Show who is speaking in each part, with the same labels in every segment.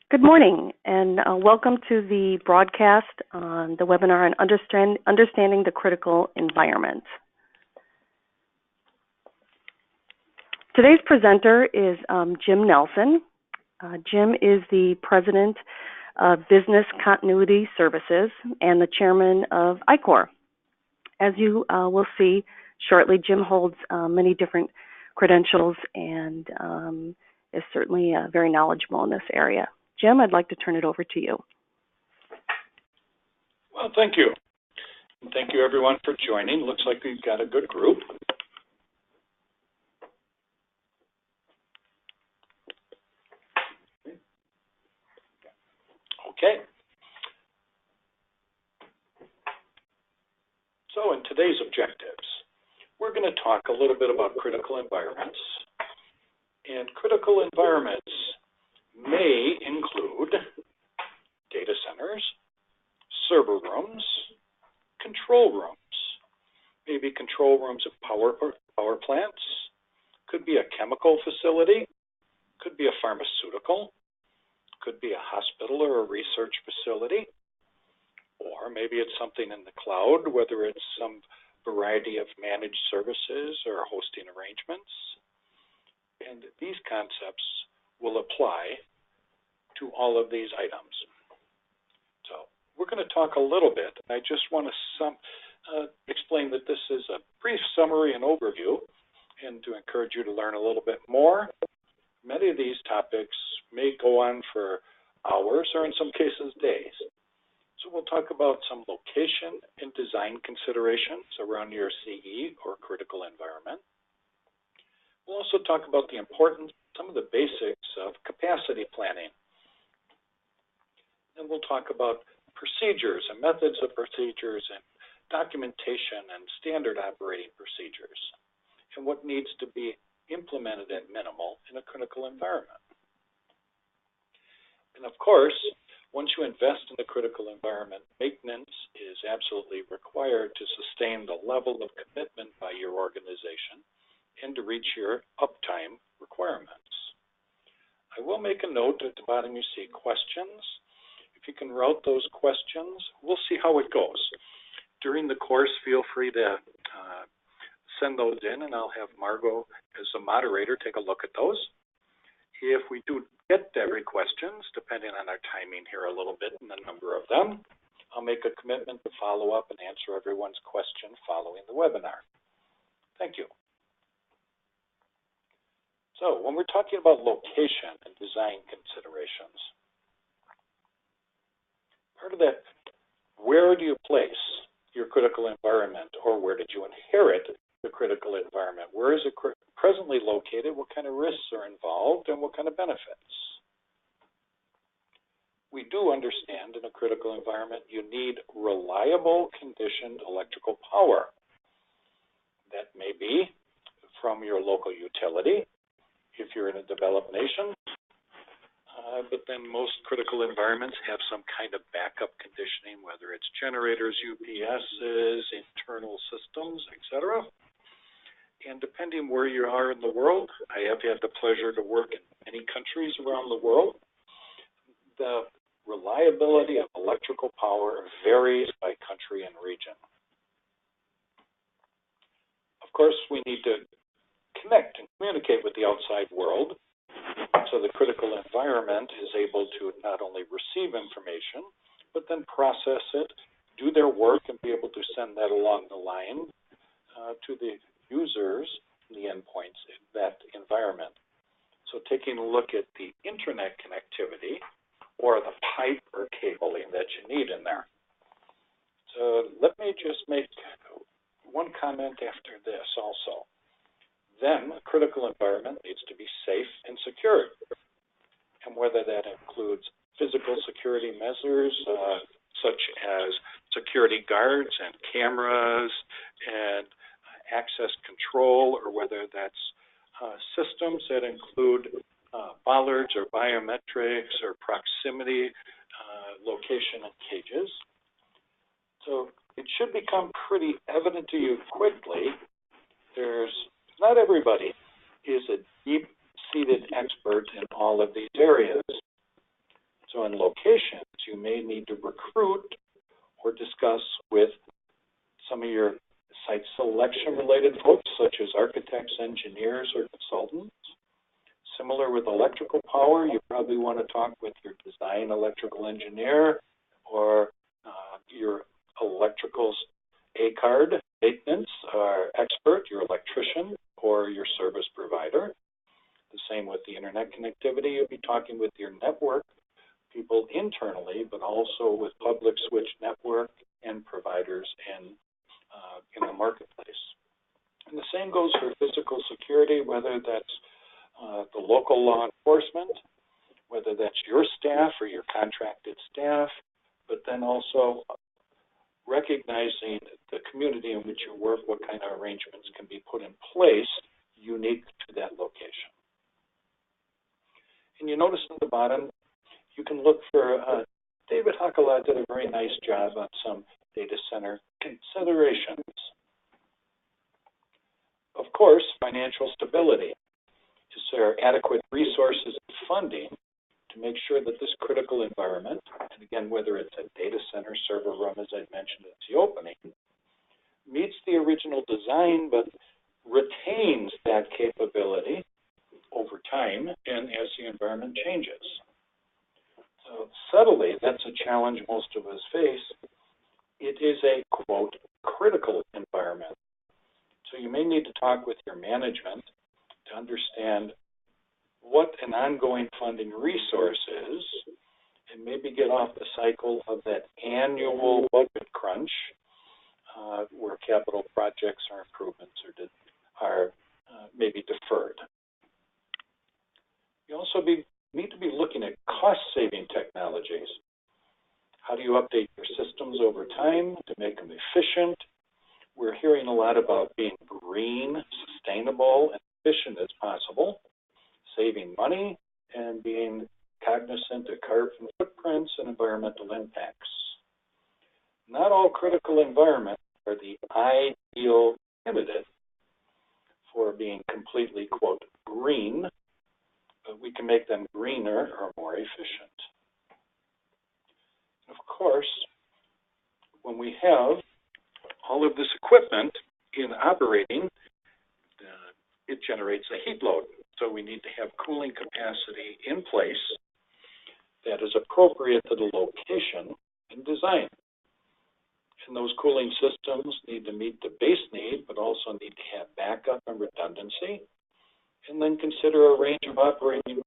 Speaker 1: Good morning, and welcome to the broadcast on the webinar on Understanding the Critical Environment. Today's presenter is Jim Nelson. Jim is the President of Business Continuity Services and the Chairman of ICOR. As you will see shortly, Jim holds many different credentials and is certainly very knowledgeable in this area. Jim, I'd like to turn it over to you.
Speaker 2: Well, thank you. And thank you, everyone, for joining. Looks like we've got a good group. Okay. So in today's objectives, we're going to talk a little bit about critical environments. And critical environments may include data centers, server rooms, control rooms, maybe control rooms of power plants, could be a chemical facility, could be a pharmaceutical, could be a hospital or a research facility, or maybe it's something in the cloud, whether it's some variety of managed services or hosting arrangements. And these concepts will apply to all of these items. So we're going to talk a little bit. I just want to explain that this is a brief summary and overview, and to encourage you to learn a little bit more. Many of these topics may go on for hours or in some cases days. So we'll talk about some location and design considerations around your CE or critical environment. We'll also talk about the importance, some of the basics of capacity planning. And we'll talk about procedures and methods of procedures and documentation and standard operating procedures and what needs to be implemented at minimal in a critical environment. And of course, once you invest in the critical environment, maintenance is absolutely required to sustain the level of commitment by your organization and to reach your uptime requirements. I will make a note at the bottom you see questions. If you can route those questions, we'll see how it goes. During the course, feel free to send those in, and I'll have Margot as a moderator take a look at those. If we do get every questions, depending on our timing here a little bit and the number of them, I'll make a commitment to follow up and answer everyone's question following the webinar. Thank you. So when we're talking about location and design considerations, part of that, where do you place your critical environment, or where did you inherit the critical environment? Where is it presently located? What kind of risks are involved, and what kind of benefits? We do understand in a critical environment you need reliable conditioned electrical power. That may be from your local utility, if you're in a developed nation, but then most critical environments have some kind of backup conditioning, whether it's generators, UPSs, internal systems, etc. And depending where you are in the world, I have had the pleasure to work in many countries around the world, the reliability of electrical power varies by country and region. Of course, we need to connect and communicate with the outside world, so the critical environment is able to not only receive information, but then process it, do their work, and be able to send that along the line to the users, the endpoints in that environment. So taking a look at the internet connectivity or the pipe or cabling that you need in there. So let me just make one comment after this also. Then a critical environment needs to be safe and secure. And whether that includes physical security measures such as security guards and cameras and access control, or whether that's systems that include bollards or biometrics or proximity, location, and cages. So it should become pretty evident to you quickly. Not everybody is a deep-seated expert in all of these areas. So in locations, you may need to recruit or discuss with some of your site selection related folks, such as architects, engineers, or consultants. Similar with electrical power, you probably want to talk with your design electrical engineer or your electrical ICOR maintenance expert, your electrician, or your service provider. The same with the internet connectivity. You'll be talking with your network people internally, but also with public switch network and providers in the marketplace. And the same goes for physical security, whether that's the local law enforcement, whether that's your staff or your contracted staff, but then also recognizing the community in which you work, what kind of arrangements can be put in place unique to that location. And you notice at the bottom, you can look for, David Hakala did a very nice job on some data center considerations. Of course, financial stability. Is there adequate resources and funding to make sure that this critical environment, and again, whether it's a data center, server room, as I mentioned at the opening, meets the original design but retains that capability over time and as the environment changes. So subtly, that's a challenge most of us face. It is a, quote, critical environment. So you may need to talk with your management to understand what an ongoing funding resource is and maybe get off the cycle of that annual budget crunch where capital projects or improvements are maybe deferred. You also need to be looking at cost-saving technologies. How do you update your systems over time to make them efficient? We're hearing a lot about being green, sustainable, and efficient as possible, saving money, and being cognizant of carbon footprints and environmental impacts. Not all critical environments are the ideal candidate for being completely, quote, green, but we can make them greener or more efficient. Of course, when we have all of this equipment in operating, it generates a heat load. So we need to have cooling capacity in place that is appropriate to the location and design. And those cooling systems need to meet the base need, but also need to have backup and redundancy. And then consider a range of operating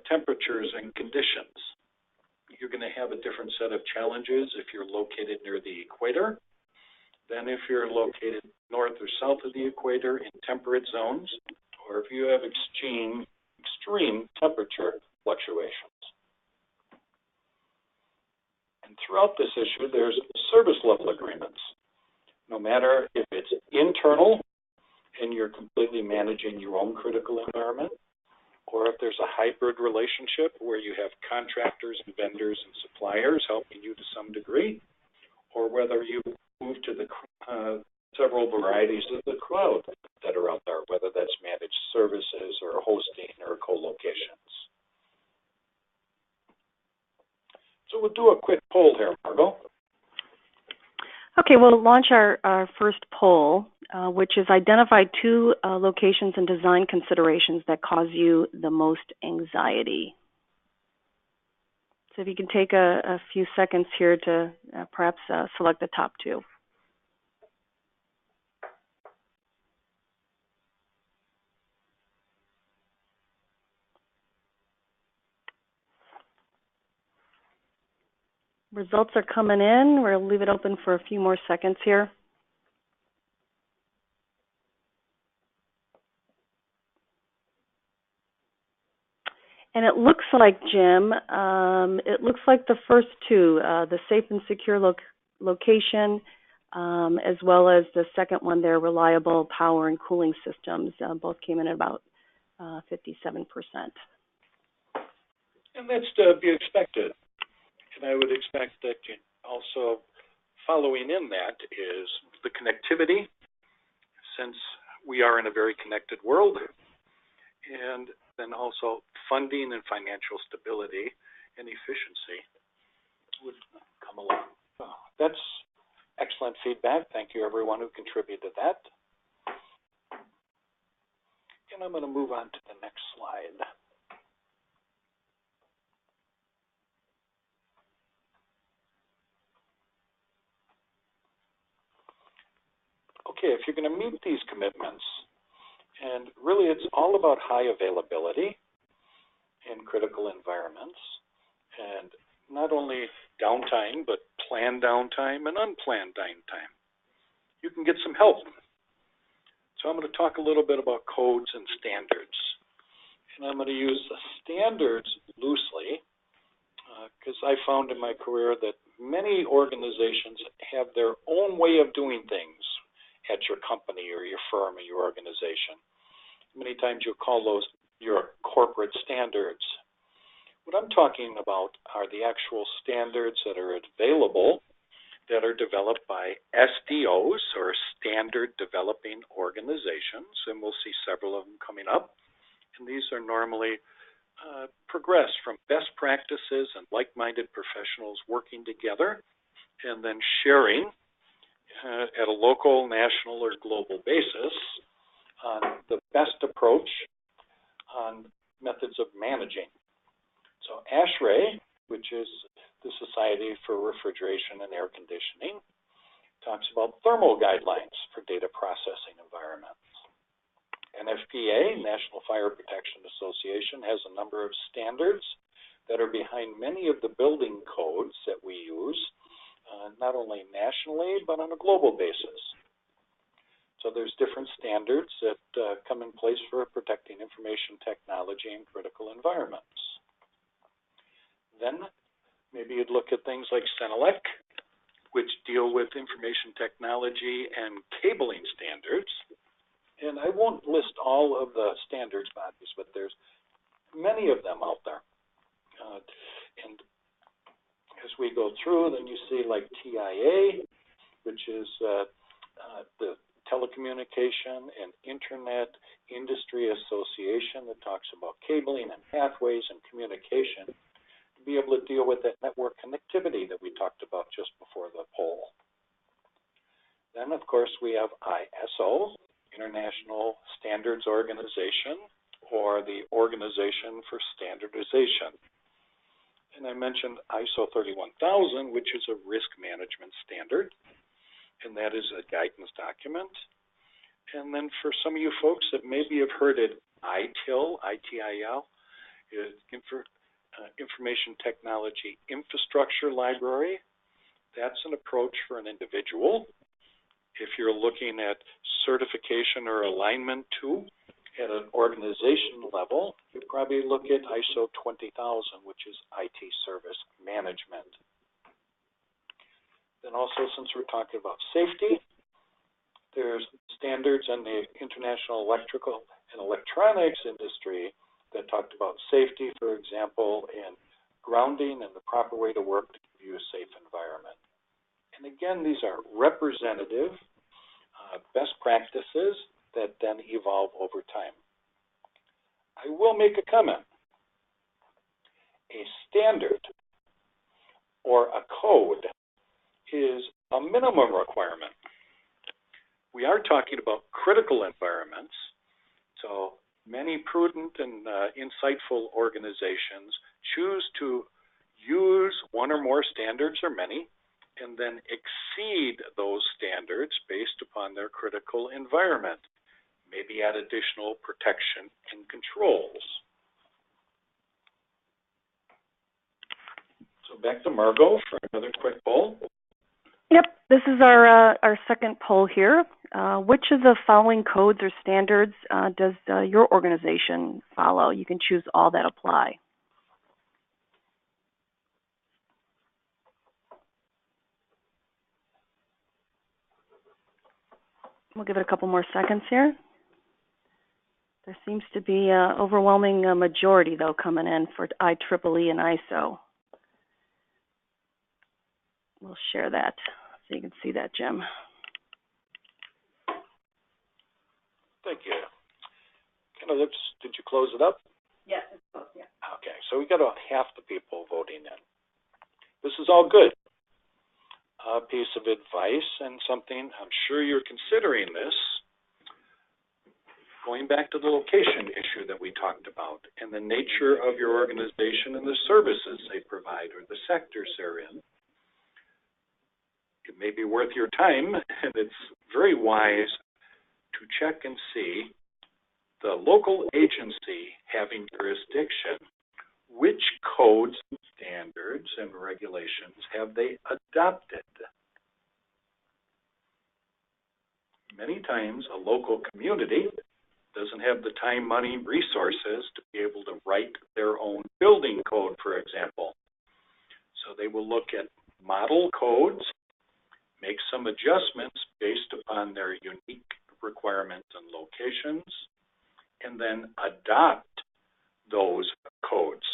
Speaker 2: temperatures and conditions. You're going to have a different set of challenges if you're located near the equator than if you're located north or south of the equator in temperate zones, or if you have extreme temperature fluctuations. And throughout this issue, there's service level agreements. No matter if it's internal and you're completely managing your own critical environment, or if there's a hybrid relationship where you have contractors and vendors and suppliers helping you to some degree, or whether you move to the several varieties of the cloud that are out there, whether that's managed services or hosting or co-locations. So we'll do a quick poll here, Margot.
Speaker 1: Okay, we'll launch our first poll, which is identify 2 locations and design considerations that cause you the most anxiety. So if you can take a few seconds here to perhaps select the top 2. Results are coming in. We'll leave it open for a few more seconds here. And it looks like, Jim, it looks like the first 2, the safe and secure location, as well as the second one there, reliable power and cooling systems, both came in at about 57%.
Speaker 2: And that's to be expected. And I would expect that also following in that is the connectivity, since we are in a very connected world, and then also funding and financial stability and efficiency would come along. Oh, that's excellent feedback. Thank you, everyone who contributed to that. And I'm going to move on to the next slide. Okay, if you're going to meet these commitments, and really it's all about high availability in critical environments, and not only downtime, but planned downtime and unplanned downtime. You can get some help. So I'm going to talk a little bit about codes and standards. And I'm going to use the standards loosely because I found in my career that many organizations have their own way of doing things at your company or your firm or your organization. Many times you'll call those your corporate standards. What I'm talking about are the actual standards that are available that are developed by SDOs, or Standard Developing Organizations, and we'll see several of them coming up. And these are normally progressed from best practices and like-minded professionals working together and then sharing at a local, national, or global basis on the best approach on methods of managing. So ASHRAE, which is the Society for Refrigeration and Air Conditioning, talks about thermal guidelines for data processing environments. NFPA, National Fire Protection Association, has a number of standards that are behind many of the building codes that we use, not only nationally, but on a global basis. So there's different standards that come in place for protecting information technology in critical environments. Then maybe you'd look at things like CENELEC, which deal with information technology and cabling standards. And I won't list all of the standards bodies, but there's many of them out there. And as we go through, then you see like TIA, which is the Telecommunication and Internet Industry Association that talks about cabling and pathways and communication to be able to deal with that network connectivity that we talked about just before the poll. Then, of course, we have ISO, International Standards Organization, or the Organization for Standardization. And I mentioned ISO 31000, which is a risk management standard, and that is a guidance document. And then for some of you folks that maybe have heard it, ITIL, I-T-I-L, is Information Technology Infrastructure Library. That's an approach for an individual. If you're looking at certification or alignment to at an organization level, you probably look at ISO 20000, which is IT service management. Then also, since we're talking about safety, there's standards in the international electrical and electronics industry that talked about safety, for example, in grounding and the proper way to work to give you a safe environment. And again, these are representative best practices that then evolve over time. I will make a comment. A standard or a code is a minimum requirement. We are talking about critical environments, so many prudent and insightful organizations choose to use one or more standards or many, and then exceed those standards based upon their critical environment, maybe add additional protection and controls. So back to Margot for another quick poll.
Speaker 1: Yep, this is our second poll here. Which of the following codes or standards does your organization follow? You can choose all that apply. We'll give it a couple more seconds here. There seems to be an overwhelming majority, though, coming in for IEEE and ISO. We'll share that so you can see that, Jim.
Speaker 2: Thank you. Kind of looks, did you close it up?
Speaker 1: Yes, it's closed, yeah.
Speaker 2: Okay, So we got about half the people voting in. This is all good. A piece of advice and something, I'm sure you're considering this, going back to the location issue that we talked about and the nature of your organization and the services they provide or the sectors they're in. It may be worth your time, and it's very wise to check and see the local agency having jurisdiction, which codes, standards, and regulations have they adopted? Many times a local community doesn't have the time, money, resources to be able to write their own building code, for example. So they will look at model codes, make some adjustments based upon their unique requirements and locations, and then adopt those codes.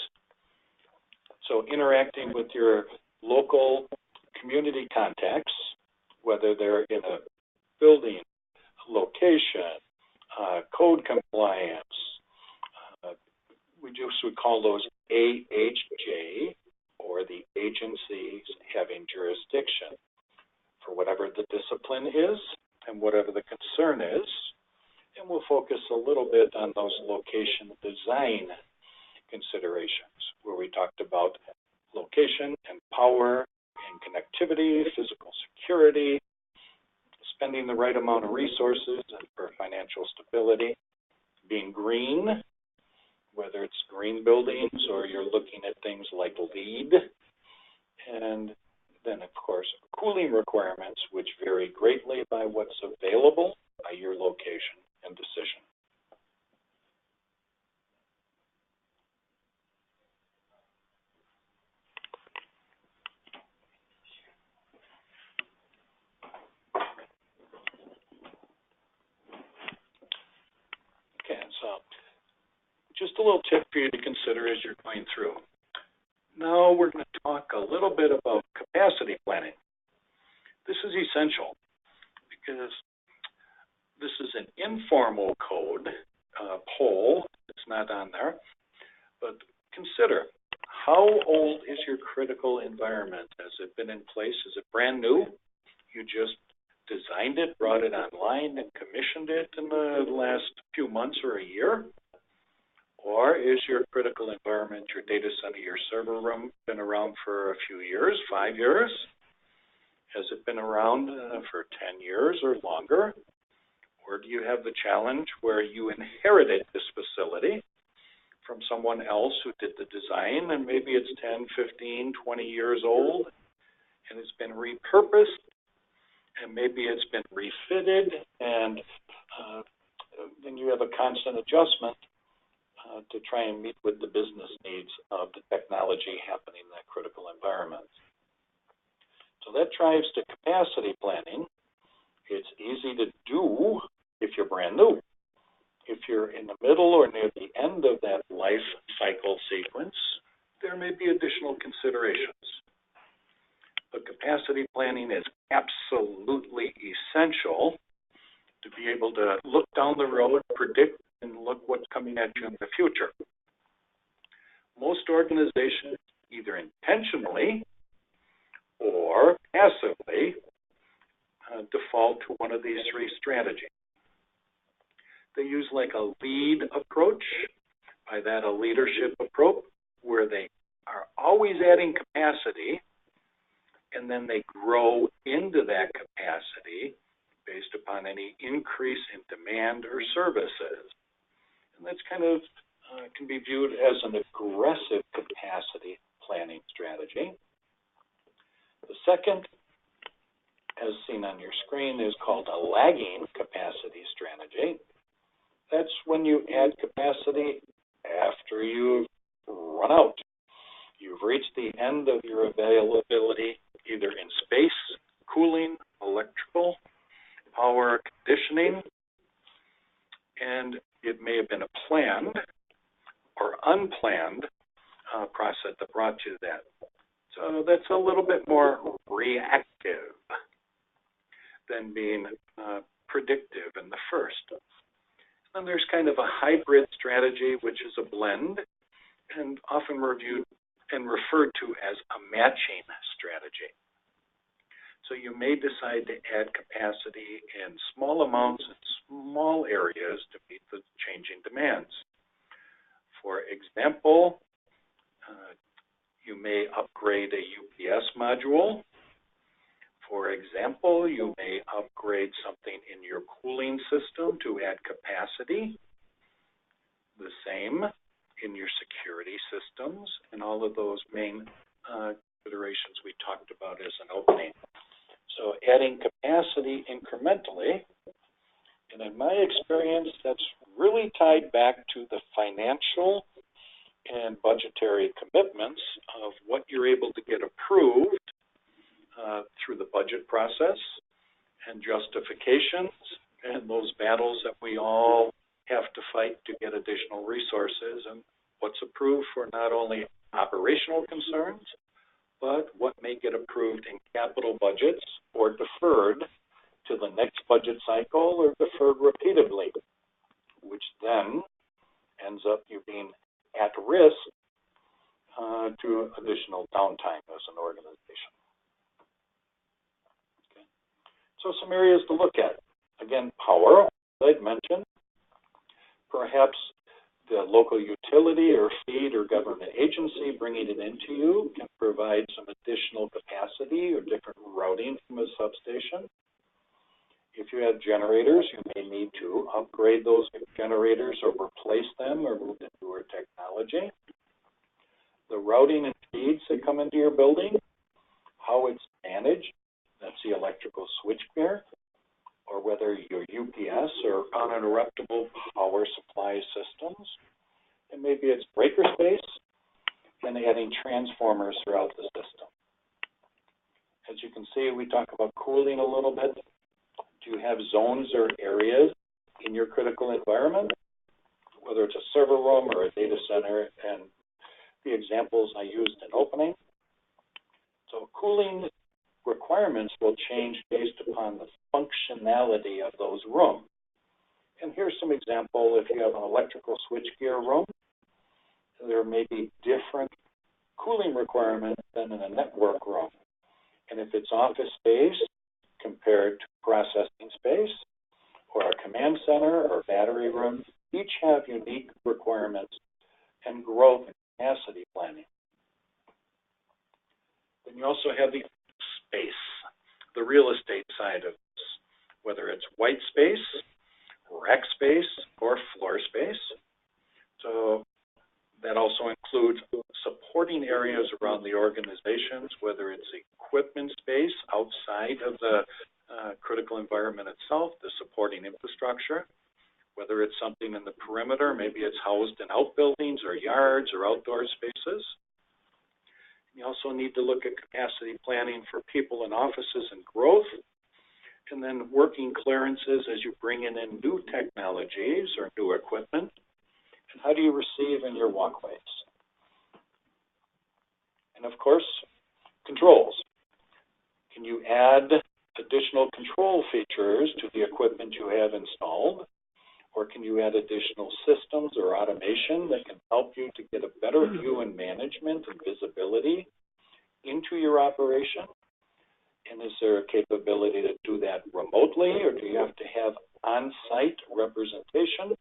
Speaker 2: So interacting with your local community contacts, whether they're in a building, location, code compliance, we just would call those AHJ, or the agencies having jurisdiction for whatever the discipline is and whatever the concern is. And we'll focus a little bit on those location design considerations, where we talked about location and power and connectivity, physical security, spending the right amount of resources for financial stability, being green, whether it's green buildings or you're looking at things like LEED, and then, of course, cooling requirements, which vary greatly by what's available by your location and decision. Okay, so just a little tip for you to consider as you're going through. Now we're going to talk a little bit about capacity planning. This is essential because this is an informal code poll. It's not on there, but consider, how old is your critical environment? Has it been in place? Is it brand new? You just designed it, brought it online, and commissioned it in the last few months or a year? Or is your critical environment, your data center, your server room, been around for a few years, 5 years? Has it been around for 10 years or longer? Or do you have the challenge where you inherited this facility from someone else who did the design, and maybe it's 10, 15, 20 years old, and it's been repurposed, and maybe it's been refitted, and then you have a constant adjustment to try and meet with the business needs of the technology happening in that critical environment. So that drives to capacity planning. It's easy to do if you're brand new. If you're in the middle or near the end of that life cycle sequence, there may be additional considerations. But capacity planning is absolutely essential to be able to look down the road, predict, and look what's coming at you in the future. Most organizations either intentionally or passively default to one of these three strategies. They use like a lead approach, by that a leadership approach, where they are always adding capacity, and then they grow into that capacity based upon any increase in demand or services. And that's kind of can be viewed as an aggressive capacity planning strategy. The second, as seen on your screen, is called a lagging capacity strategy. That's when you add capacity after you've run out. You've reached the end of your availability, either in space, cooling, electrical, power, conditioning, and it may have been a planned or unplanned process that brought you to that. So that's a little bit more reactive than being predictive in the first. Then there's kind of a hybrid strategy, which is a blend. and often reviewed and referred to as a matching strategy. So you may decide to add capacity in small amounts in small areas to meet the changing demands. For example, you may upgrade a UPS module. For example, you may upgrade something in your cooling system to add capacity. The same in your security systems and all of those main considerations we talked about as an opening. So adding capacity incrementally, and in my experience, that's really tied back to the financial and budgetary commitments of what you're able to get approved through the budget process and justifications and those battles that we all have to fight to get additional resources, and what's approved for not only operational concerns, but what may get approved in capital budgets or deferred to the next budget cycle or deferred repeatedly, which then ends up you being at risk to additional downtime as an organization. Okay. So some areas to look at. Again, power, I'd mentioned. Perhaps the local utility or feed or government agency bringing it into you can provide some additional capacity or different routing from a substation. If you have generators, you may need to upgrade those generators or replace them or move to newer technology. The routing and feeds that come into your building, how it's managed, that's the electrical switchgear, or whether your UPS or uninterruptible power supply systems, and maybe it's breaker space and adding transformers throughout the system. As you can see, we talk about cooling a little bit. Do you have zones or areas in your critical environment, whether it's a server room or a data center, and the examples I used in opening? So cooling requirements will change based upon the functionality of those rooms. And here's some example. If you have an electrical switchgear room, there may be different cooling requirements than in a network room. And if it's office space compared to processing space or a command center or battery room, each have unique requirements and growth and capacity planning. Then you also have the space, the real estate side of this, whether it's white space, rack space, or floor space. So that also includes supporting areas around the organizations, whether it's equipment space outside of the critical environment itself, the supporting infrastructure, whether it's something in the perimeter, maybe it's housed in outbuildings or yards or outdoor spaces. You also need to look at capacity planning for people in offices and growth, and then working clearances as you bring in new technologies or new equipment. And how do you receive in your walkways? And of course, controls. Can you add additional control features to the equipment you have installed? Or can you add additional systems or automation that can help you to get a better view and management and visibility into your operation? And is there a capability to do that remotely, or do you have to have on-site representation?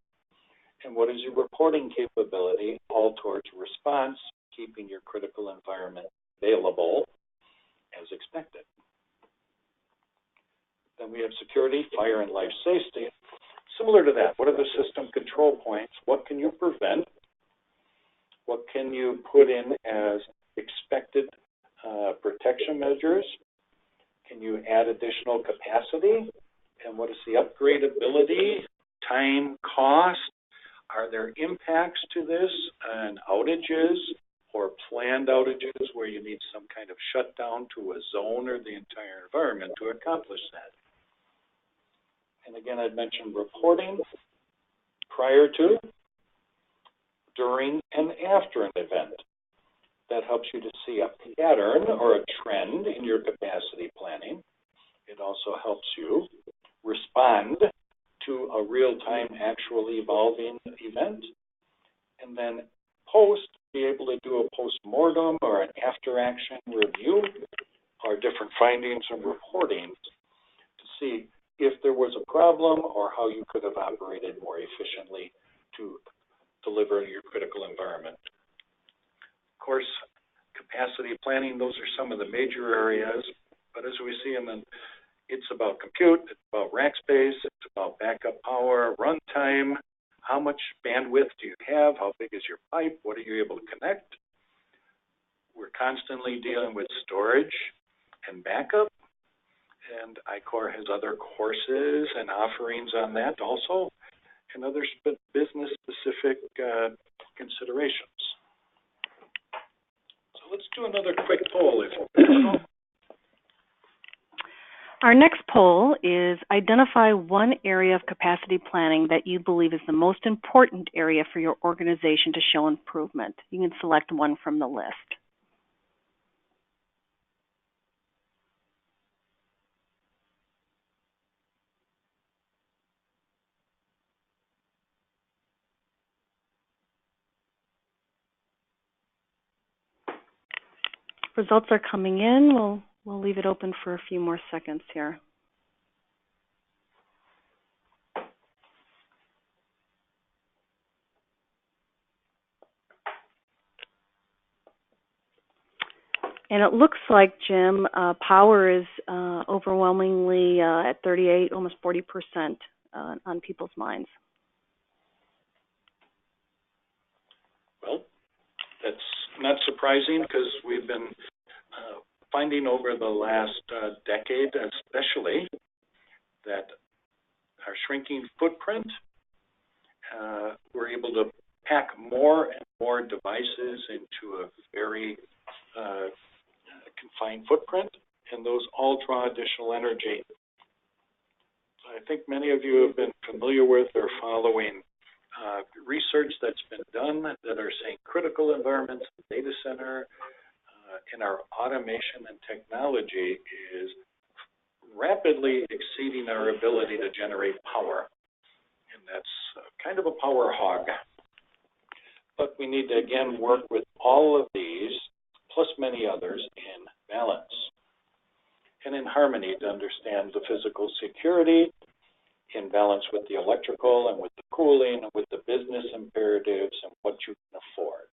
Speaker 2: And what is your reporting capability, all towards response, keeping your critical environment available as expected? Then we have security, fire, and life safety. Similar to that, what are the system control points? What can you prevent? What can you put in as expected protection measures? Can you add additional capacity? And what is the upgradability, time, cost? Are there impacts to this and outages or planned outages where you need some kind of shutdown to a zone or the entire environment to accomplish that? And again, I'd mentioned reporting prior to, during, and after an event. That helps you to see a pattern or a trend in your capacity planning. It also helps you respond to a real-time, actual evolving event. And then post, be interaction, review our different findings and reporting to see if there was a problem or how you could have operated more efficiently to deliver your critical environment. Of course, capacity planning, those are some of the major areas, but as we see them, it's about compute, it's about rack space, it's about backup power, runtime, how much bandwidth do you have, how big is your pipe, what are you able to connect. We're constantly dealing with storage and backup, and ICOR has other courses and offerings on that also, and other business-specific considerations. So let's do another quick poll, if possible.
Speaker 1: Our next poll is identify one area of capacity planning that you believe is the most important area for your organization to show improvement. You can select one from the list. Results are coming in. We'll leave it open for a few more seconds here. And it looks like, Jim, power is overwhelmingly at 38, almost 40% on people's minds.
Speaker 2: Well, that's not surprising because we've been finding over the last decade especially that our shrinking footprint, we're able to pack more and more devices into a very confined footprint, and those all draw additional energy. So I think many of you have been familiar with or following research that's been done that are saying critical environments, data center, and our automation and technology is rapidly exceeding our ability to generate power. And that's kind of a power hog. But we need to, again, work with all of these, plus many others, in balance and in harmony to understand the physical security, in balance with the electrical and with the cooling and with the business imperatives and what you can afford.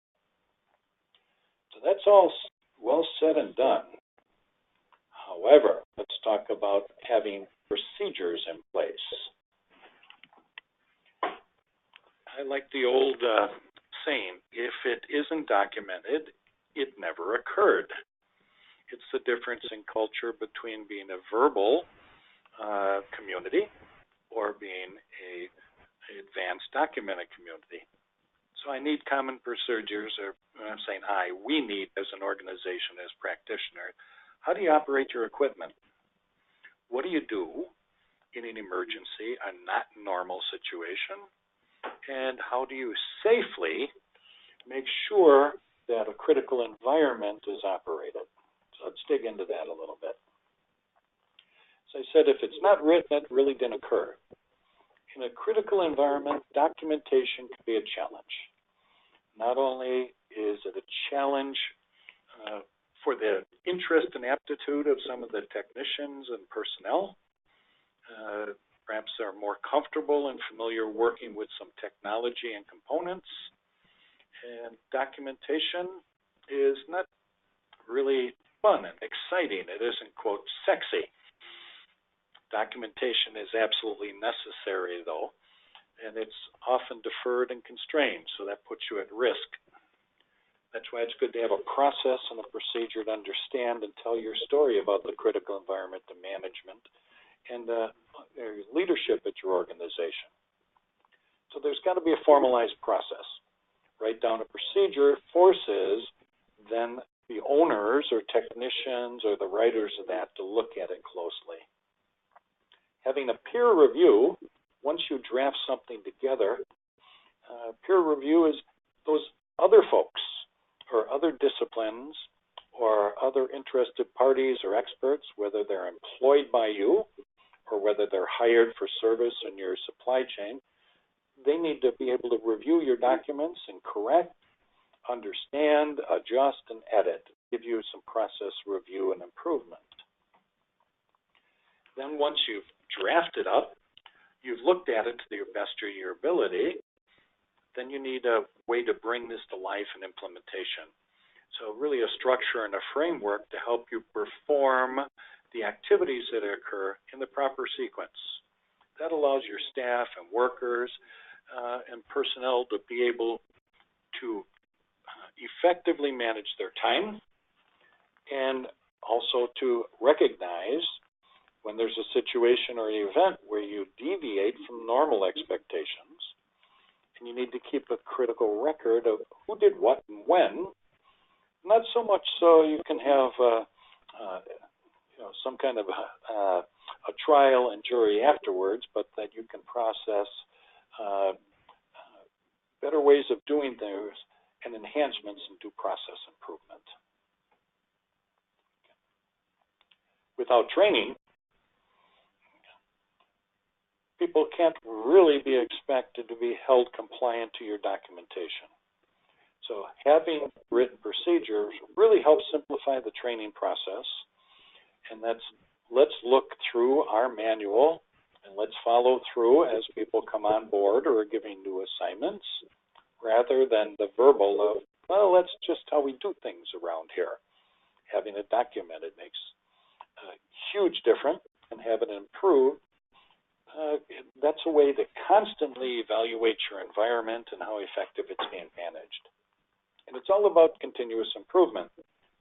Speaker 2: So that's all well said and done. However, let's talk about having procedures in place. I like the old saying, if it isn't documented, it never occurred. It's the difference in culture between being a verbal community or being an advanced documented community. So I need common procedures, or I'm saying we need as an organization, as practitioners. How do you operate your equipment? What do you do in an emergency, a not normal situation? And how do you safely make sure that a critical environment is operated? So let's dig into that a little bit. As I said, if it's not written, that really didn't occur. In a critical environment, documentation can be a challenge. Not only is it a challenge for the interest and aptitude of some of the technicians and personnel, perhaps they're more comfortable and familiar working with some technology and components, and documentation is not really fun and exciting. It isn't, quote, sexy. Documentation is absolutely necessary, though, and it's often deferred and constrained, so that puts you at risk. That's why it's good to have a process and a procedure to understand and tell your story about the critical environment and management and leadership at your organization. So there's got to be a formalized process. Write down a procedure forces then the owners or technicians or the writers of that to look at it closely. Having a peer review, once you draft something together, peer review is those other folks or other disciplines or other interested parties or experts, whether they're employed by you or whether they're hired for service in your supply chain, they need to be able to review your documents and correct, understand, adjust, and edit. give you some process review and improvement. Then once you've drafted up, you've looked at it to the best of your ability, then you need a way to bring this to life and implementation. So really a structure and a framework to help you perform the activities that occur in the proper sequence. That allows your staff and workers and personnel to be able to effectively manage their time, and also to recognize when there's a situation or an event where you deviate from normal expectations, and you need to keep a critical record of who did what and when, not so much so you can have some kind of a trial and jury afterwards, but that you can process better ways of doing things and enhancements in due process improvement. Without training, people can't really be expected to be held compliant to your documentation. So having written procedures really helps simplify the training process, and let's look through our manual and let's follow through as people come on board or are giving new assignments, rather than the verbal of, well, that's just how we do things around here. Having it documented makes a huge difference, and having it improved, that's a way to constantly evaluate your environment and how effective it's being managed. And it's all about continuous improvement.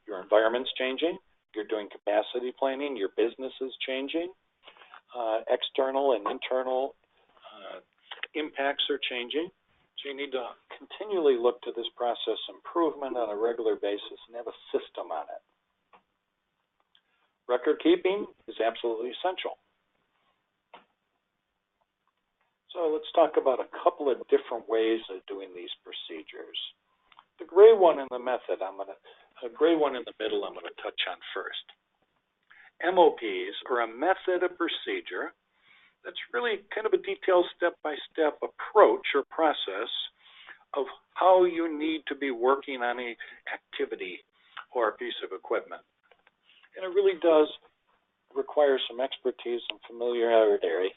Speaker 2: Your environment's changing, you're doing capacity planning, your business is changing, external and internal impacts are changing. So you need to continually look to this process improvement on a regular basis and have a system on it. Record keeping is absolutely essential. So let's talk about a couple of different ways of doing these procedures. The gray one in the method, a gray one in the middle I'm going to touch on first. MOPs are a method of procedure that's really kind of a detailed step-by-step approach or process of how you need to be working on an activity or a piece of equipment. And it really does require some expertise and familiarity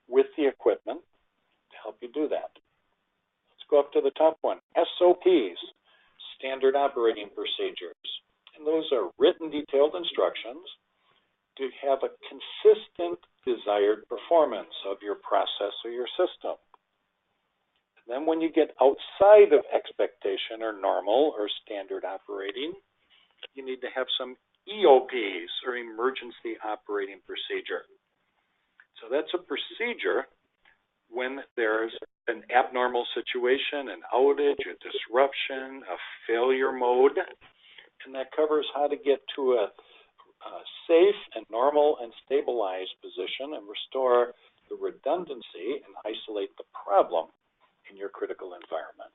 Speaker 2: with the equipment to help you do that. Let's go up to the top one. SOPs, Standard Operating Procedures. And those are written detailed instructions to have a consistent desired performance of your process or your system. And then when you get outside of expectation or normal or standard operating, you need to have some EOPs or Emergency Operating Procedure. So that's a procedure when there's an abnormal situation, an outage, a disruption, a failure mode, and that covers how to get to a safe and normal and stabilized position and restore the redundancy and isolate the problem in your critical environment.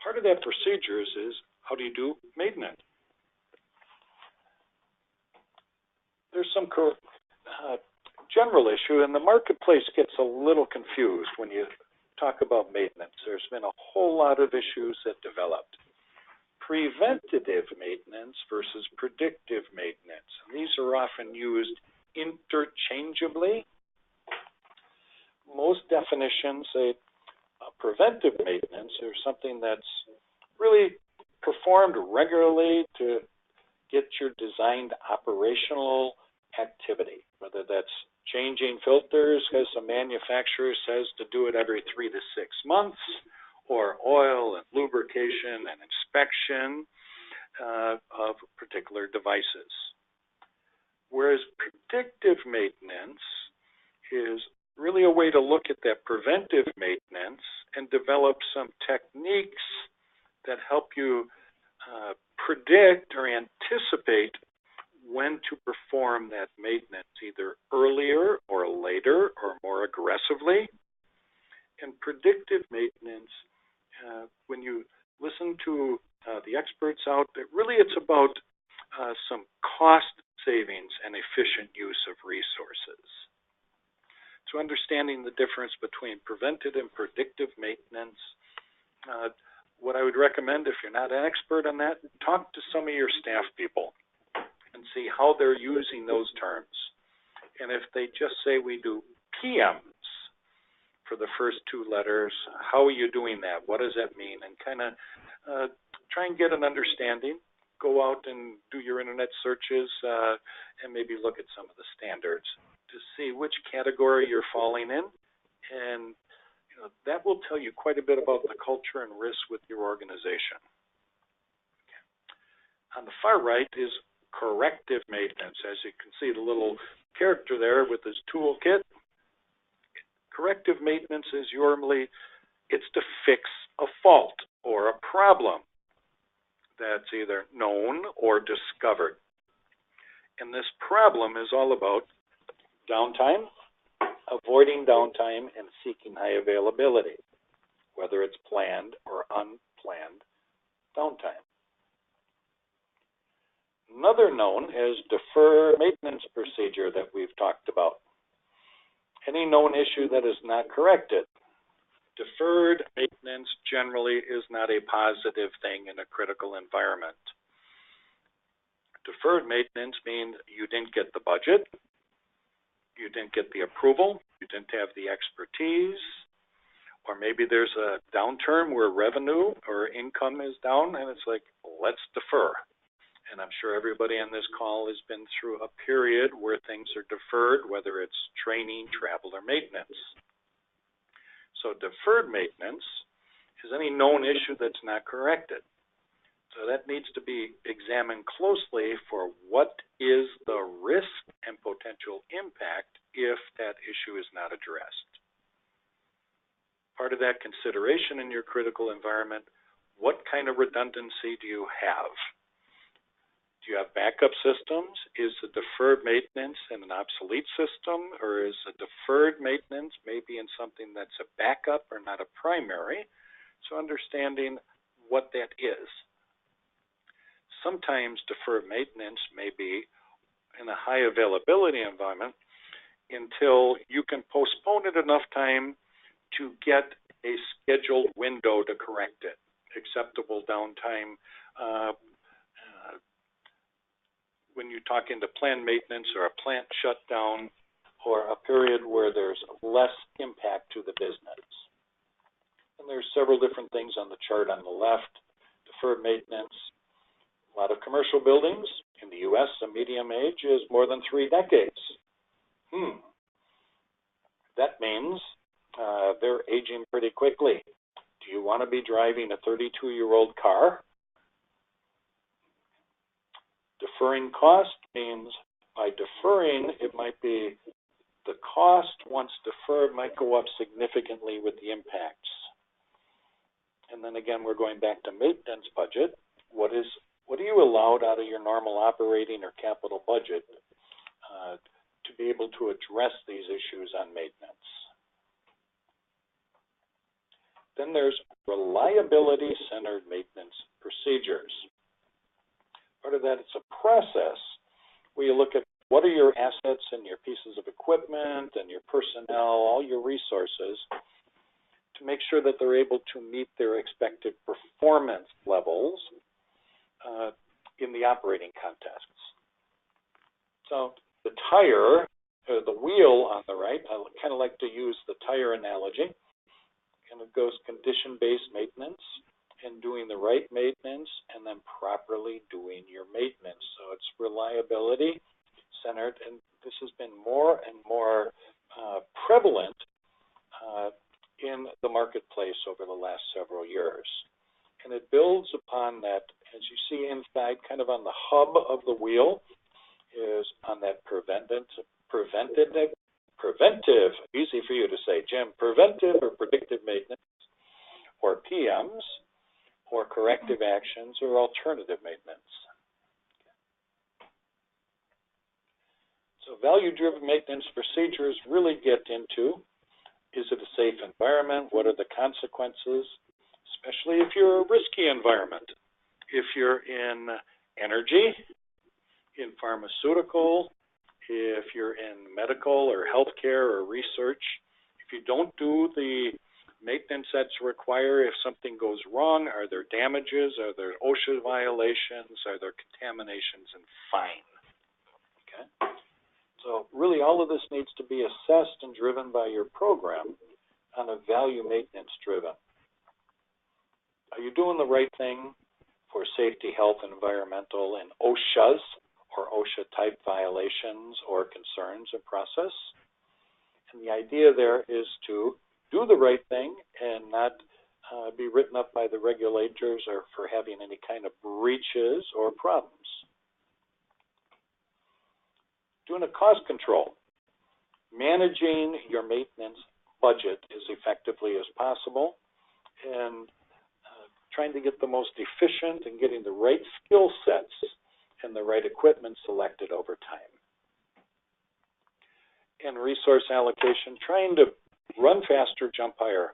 Speaker 2: Part of that procedures is how do you do maintenance? There's some general issue, and the marketplace gets a little confused when you talk about maintenance. There's been a whole lot of issues that developed. Preventative maintenance versus predictive maintenance. And these are often used interchangeably. Most definitions say preventive maintenance is something that's really performed regularly to get your designed operational activity, whether that's changing filters because the manufacturer says to do it every 3 to 6 months, or oil and lubrication and inspection of particular devices. Whereas predictive maintenance is really a way to look at that preventive maintenance and develop some techniques that help you predict or anticipate when to perform that maintenance, either earlier or later or more aggressively. And predictive maintenance, when you listen to the experts out there, really it's about some cost savings and efficient use of resources. So understanding the difference between preventive and predictive maintenance, what I would recommend, if you're not an expert on that, talk to some of your staff people and see how they're using those terms. And if they just say we do PMs for the first two letters, how are you doing that? What does that mean? And kind of try and get an understanding. Go out and do your internet searches and maybe look at some of the standards to see which category you're falling in. And that will tell you quite a bit about the culture and risk with your organization. On the far right is corrective maintenance. As you can see, the little character there with his toolkit. Corrective maintenance is normally, it's to fix a fault or a problem that's either known or discovered. And this problem is all about downtime, avoiding downtime, and seeking high availability, whether it's planned or unplanned downtime. Another known is deferred maintenance procedure that we've talked about. Any known issue that is not corrected. Deferred maintenance generally is not a positive thing in a critical environment. Deferred maintenance means you didn't get the budget, you didn't get the approval, you didn't have the expertise, or maybe there's a downturn where revenue or income is down and it's like, let's defer. And I'm sure everybody on this call has been through a period where things are deferred, whether it's training, travel, or maintenance. So deferred maintenance is any known issue that's not corrected. So that needs to be examined closely for what is the risk and potential impact if that issue is not addressed. Part of that consideration in your critical environment, what kind of redundancy do you have? Do you have backup systems? Is the deferred maintenance in an obsolete system, or is a deferred maintenance maybe in something that's a backup or not a primary? So understanding what that is. Sometimes deferred maintenance may be in a high availability environment until you can postpone it enough time to get a scheduled window to correct it. Acceptable downtime. When you talk into planned maintenance or a plant shutdown or a period where there's less impact to the business. And there's several different things on the chart on the left. Deferred maintenance, a lot of commercial buildings. In the U.S., the median age is more than 3 decades. That means they're aging pretty quickly. Do you want to be driving a 32-year-old car? Deferring cost means by deferring, it might be the cost once deferred might go up significantly with the impacts. And then again, we're going back to maintenance budget. What are you allowed out of your normal operating or capital budget to be able to address these issues on maintenance? Then there's reliability-centered maintenance procedures. Part of that, it's a process where you look at what are your assets and your pieces of equipment and your personnel, all your resources, to make sure that they're able to meet their expected performance levels in the operating contexts. So the tire, the wheel on the right, I kind of like to use the tire analogy, and it goes condition-based maintenance, and doing the right maintenance, and then properly doing your maintenance. So it's reliability centered, and this has been more and more prevalent in the marketplace over the last several years. And it builds upon that, as you see inside, kind of on the hub of the wheel, is on that preventive, easy for you to say, Jim, preventive or predictive maintenance, or PMs, or corrective actions, or alternative maintenance. So value-driven maintenance procedures really get into, is it a safe environment? What are the consequences? Especially if you're a risky environment. If you're in energy, in pharmaceutical, if you're in medical or healthcare or research, if you don't do the maintenance that's required if something goes wrong? Are there damages? Are there OSHA violations? Are there contaminations and fine? Okay. So really all of this needs to be assessed and driven by your program on a value maintenance driven. Are you doing the right thing for safety, health, and environmental and OSHA's or OSHA type violations or concerns or process? And the idea there is to do the right thing and not be written up by the regulators or for having any kind of breaches or problems. Doing a cost control, managing your maintenance budget as effectively as possible, and trying to get the most efficient and getting the right skill sets and the right equipment selected over time. And resource allocation, trying to run faster, jump higher,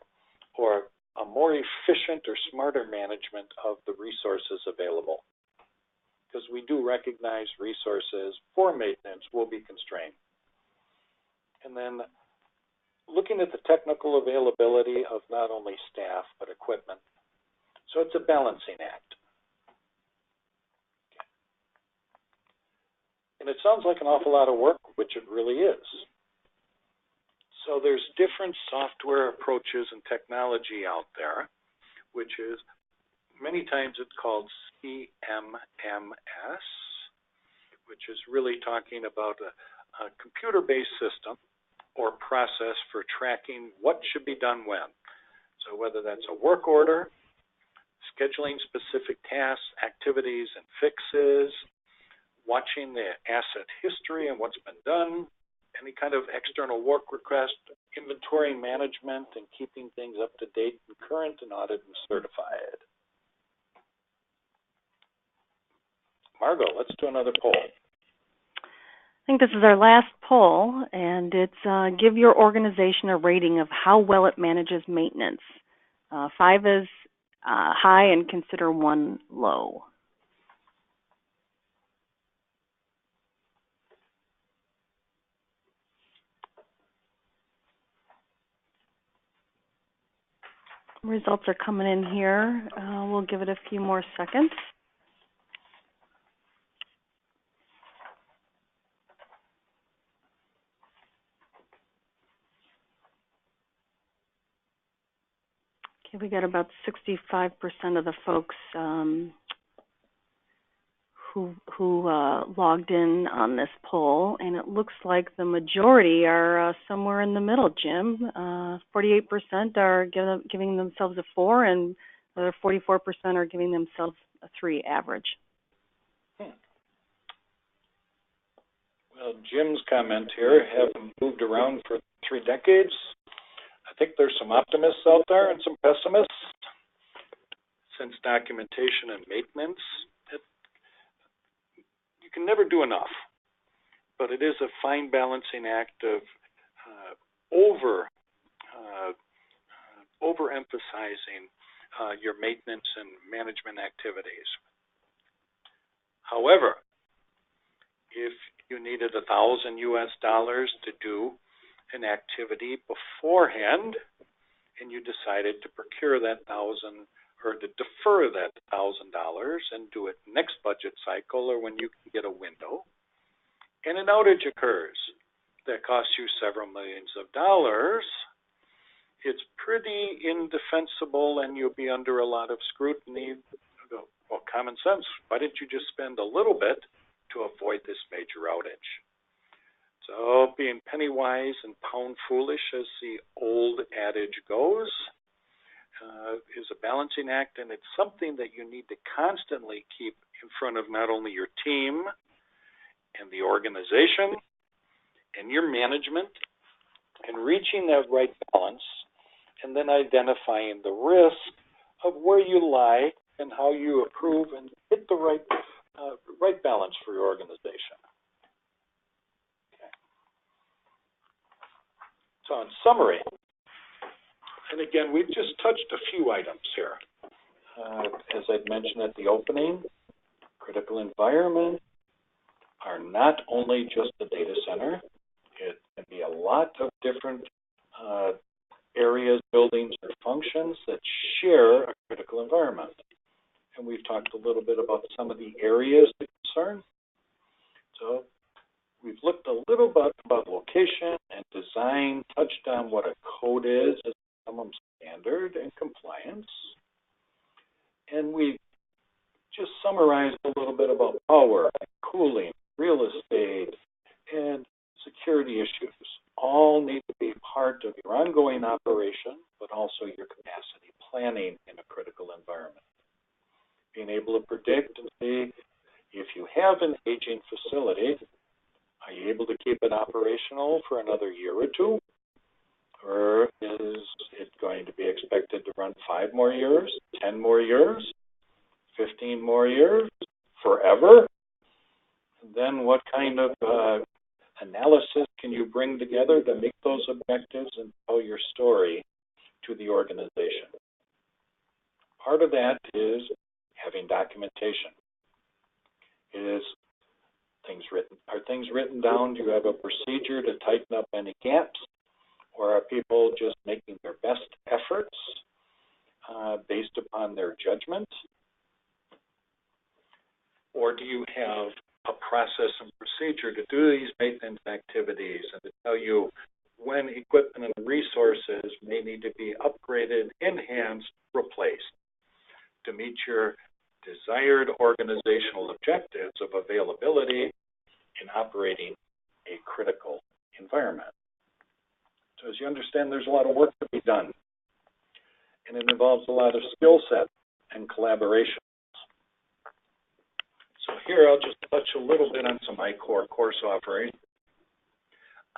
Speaker 2: or a more efficient or smarter management of the resources available. Because we do recognize resources for maintenance will be constrained. And then looking at the technical availability of not only staff, but equipment. So it's a balancing act. Okay. And it sounds like an awful lot of work, which it really is. So there's different software approaches and technology out there, which is many times it's called CMMS, which is really talking about a computer-based system or process for tracking what should be done when. So whether that's a work order, scheduling specific tasks, activities, and fixes, watching the asset history and what's been done, any kind of external work request, inventory management, and keeping things up to date and current and audited and certified. Margot, let's do another poll.
Speaker 1: I think this is our last poll, and it's give your organization a rating of how well it manages maintenance. 5 is high and consider 1 low. Results are coming in here. We'll give it a few more seconds. Okay, we got about 65% of the folks who logged in on this poll, and it looks like the majority are somewhere in the middle, Jim. 48% are giving themselves a 4, and the other 44% are giving themselves a 3 average.
Speaker 2: Well, Jim's comment here, having moved around for 3 decades, I think there's some optimists out there and some pessimists. Since documentation and maintenance, you can never do enough, but it is a fine balancing act of overemphasizing your maintenance and management activities. However, if you needed $1,000 US to do an activity beforehand, and you decided to procure that $1,000 or to defer that $1,000 and do it next budget cycle or when you can get a window, and an outage occurs that costs you several millions of dollars, it's pretty indefensible and you'll be under a lot of scrutiny. Well, common sense, why didn't you just spend a little bit to avoid this major outage? So being penny wise and pound foolish, as the old adage goes, is a balancing act, and it's something that you need to constantly keep in front of not only your team and the organization and your management, and reaching that right balance, and then identifying the risk of where you lie and how you approve and hit the right balance for your organization. Okay. So in summary, and again, we've just touched a few items here. As I'd mentioned at the opening, critical environment are not only just the data center. It can be a lot of different areas, buildings, or functions that share a critical environment. And we've talked a little bit about some of the areas of concern. So we've looked a little bit about location and design, touched on what a code is as a minimum standard and compliance. And we just summarized a little bit about power, cooling, real estate, and security issues. All need to be part of your ongoing operation, but also your capacity planning in a critical environment. Being able to predict and see if you have an aging facility, are you able to keep it operational for another year or two? Or is it going to be expected to run 5 more years, 10 more years, 15 more years, forever? And then what kind of analysis can you bring together to make those objectives and tell your story to the organization? Part of that is having documentation. Are things written down? Do you have a procedure to tighten up any gaps? Or are people just making their best efforts based upon their judgment? Or do you have a process and procedure to do these maintenance activities and to tell you when equipment and resources may need to be upgraded, enhanced, replaced to meet your desired organizational objectives of availability in operating a critical environment? So as you understand, there's a lot of work to be done, and it involves a lot of skill set and collaboration. So here I'll just touch a little bit on some ICOR course offerings.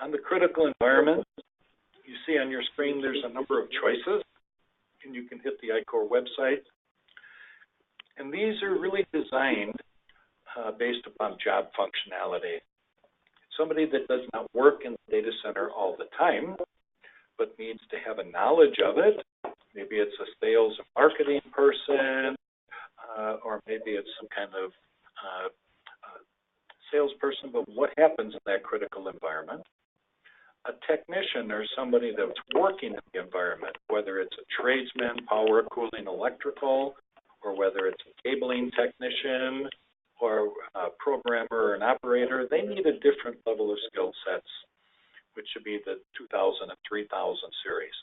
Speaker 2: On the critical environment, you see on your screen there's a number of choices, and you can hit the ICOR website. And these are really designed based upon job functionality. Somebody that does not work in the data center all the time, but needs to have a knowledge of it. Maybe it's a sales and marketing person, or maybe it's some kind of salesperson, but what happens in that critical environment? A technician or somebody that's working in the environment, whether it's a tradesman, power, cooling, electrical, or whether it's a cabling technician or a programmer or an operator, they need a different level of skill sets, which should be the 2000 and 3000 series.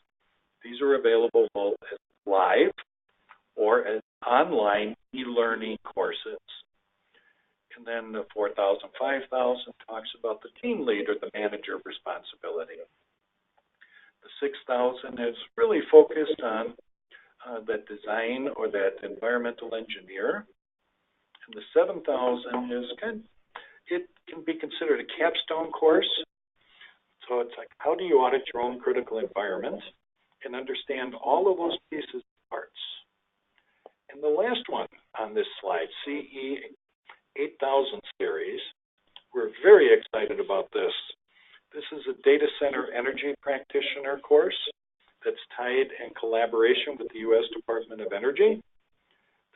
Speaker 2: These are available both as live or as online e-learning courses. And then the 4000, 5000 talks about the team lead or the manager responsibility. The 6000 is really focused on that design or that environmental engineer. And the 7000 is it can be considered a capstone course. So it's like, how do you audit your own critical environment and understand all of those pieces and parts? And the last one on this slide, CE 8000 series, we're very excited about this. This is a data center energy practitioner course that's tied in collaboration with the U.S. Department of Energy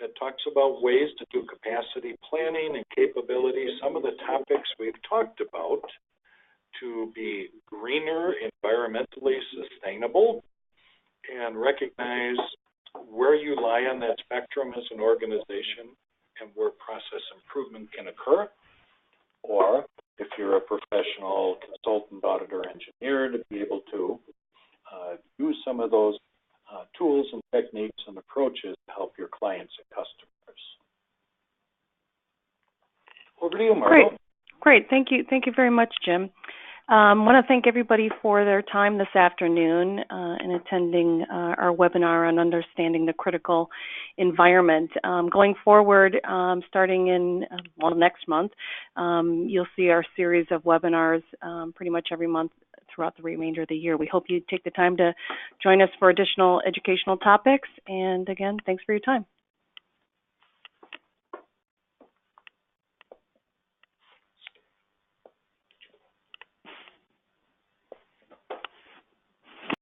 Speaker 2: that talks about ways to do capacity planning and capability, some of the topics we've talked about to be greener, environmentally sustainable, and recognize where you lie on that spectrum as an organization and where process improvement can occur, or if you're a professional consultant, auditor, engineer, to be able to use some of those tools and techniques and approaches to help your clients and customers. Over to you, Margo.
Speaker 1: Great. Thank you very much, Jim. I want to thank everybody for their time this afternoon in attending our webinar on understanding the critical environment. Going forward, starting in next month, you'll see our series of webinars pretty much every month throughout the remainder of the year. We hope you take the time to join us for additional educational topics. And again, thanks for your time.